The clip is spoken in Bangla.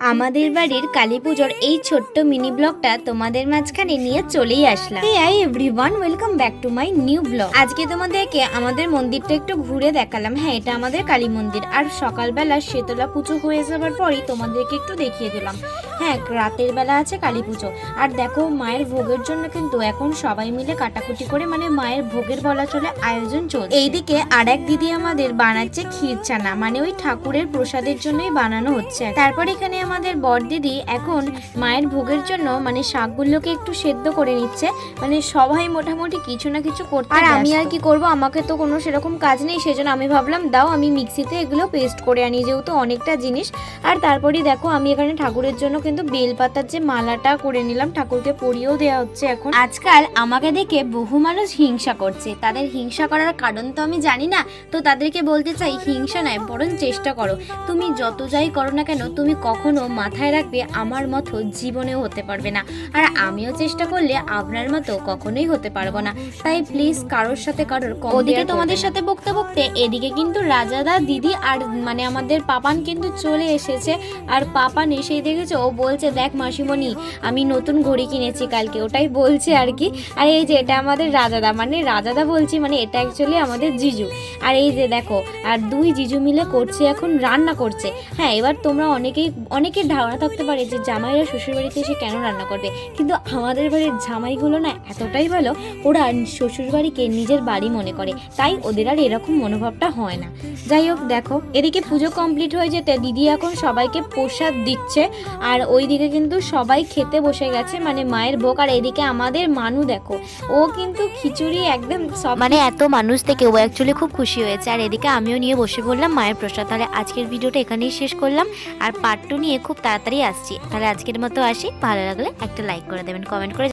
আমাদের বাড়ির কালী পুজোর এই ছোট্ট মিনি ব্লগটা তোমাদের মাঝখানে নিয়ে চলেই আসলাম। Hi everyone, welcome back to my new blog. আজকে তোমাদেরকে আমাদের মন্দিরটা একটু ঘুরে দেখালাম। হ্যাঁ, এটা আমাদের কালী মন্দির। আর সকালবেলা শীতলা পুজো হয়ে যাবার পরই তোমাদেরকে একটু দেখিয়ে দিলাম। হ্যাঁ, রাতের বেলা আছে কালী পুজো। আর দেখো, মায়ের ভোগের জন্য কিন্তু এখন সবাই মিলে কাটাকুটি করে মায়ের ভোগের বলা চলে আয়োজন চলছে। এইদিকে আর এক দিদি আমাদের বানাচ্ছে ক্ষীরচানা, ওই ঠাকুরের প্রসাদের জন্যই বানানো হচ্ছে। তারপর এখানে আমাদের বড় দিদি এখন মায়ের ভোগের জন্য শাকগুলোকে একটু সেদ্ধ করে নিচ্ছে। সবাই মোটামুটি কিছু না কিছু করতে। আর আমি আর কি করব, আমাকে তো কোনো সেরকম কাজ নেই, সেজন্য আমি ভাবলাম দাও আমি মিক্সিতে এগুলো পেস্ট করে আনি, যেহেতু অনেকটা জিনিস। আর তারপরেই দেখো আমি এখানে ঠাকুরের জন্য কিন্তু বেলপাতার যে মালাটা করে নিলাম, ঠাকুরকে পরিয়েও দেওয়া হচ্ছে। এখন আজকাল আমাকে দেখে বহু মানুষ হিংসা করছে। তাদের হিংসা করার কারণ তো আমি জানি না, তো তাদেরকে বলতে চাই হিংসা নয়, বরং চেষ্টা করো। তুমি যত যাই করো না কেন, তুমি কখনো মাথায় রাখবে আমার মতো জীবনেও হতে পারবে না। আর আমিও চেষ্টা করলে আপনার মতো কখনোই হতে পারবো না। তাই প্লিজ কারোর সাথে কারোর ওদিকে তোমাদের সাথে বকতে বকতে এদিকে কিন্তু রাজাদা দিদি আর আমাদের পাপান কিন্তু চলে এসেছে। আর পাপান এসেই দেখেছে, ও বলছে দেখ মাসিমণি, আমি নতুন ঘড়ি কিনেছি কালকে, ওটাই বলছে আর কি। আর এই যে এটা আমাদের রাজাদা, রাজাদা বলছি, এটা অ্যাকচুয়ালি আমাদের জিজু। আর এই যে দেখো, আর দুই জিজু মিলে করছে, এখন রান্না করছে। হ্যাঁ, এবার তোমরা অনেকের ধারণা থাকতে পারে যে জামাইরা শ্বশুরবাড়িতে এসে কেন রান্না করবে, কিন্তু আমাদের বাড়ির জামাইগুলো না এতটাই ভালো, ওরা শ্বশুরবাড়িকে নিজের বাড়ি মনে করে, তাই ওদের আর এরকম মনোভাবটা হয় না। যাই হোক, দেখো এদিকে পুজো কমপ্লিট হয়ে যেতে দিদি এখন সবাইকে প্রসাদ দিচ্ছে। আর ওইদিকে কিন্তু সবাই খেতে বসে গেছে, মায়ের ভোগ। আর এদিকে আমাদের মানু দেখো, ও কিন্তু খিচুড়ি একদম সব এত মানুষ থেকে ও অ্যাকচুয়ালি খুব খুশি হয়েছে। আর এদিকে আমিও নিয়ে বসে পড়লাম মায়ের প্রসাদ। তাহলে আজকের ভিডিওটা এখানেই শেষ করলাম, আর পার্ট 2 নিয়ে খুব তাড়াতাড়ি আসছি। তাহলে আজকের মতো আসি। ভালো লাগলে একটা লাইক করে দেবেন, কমেন্ট করে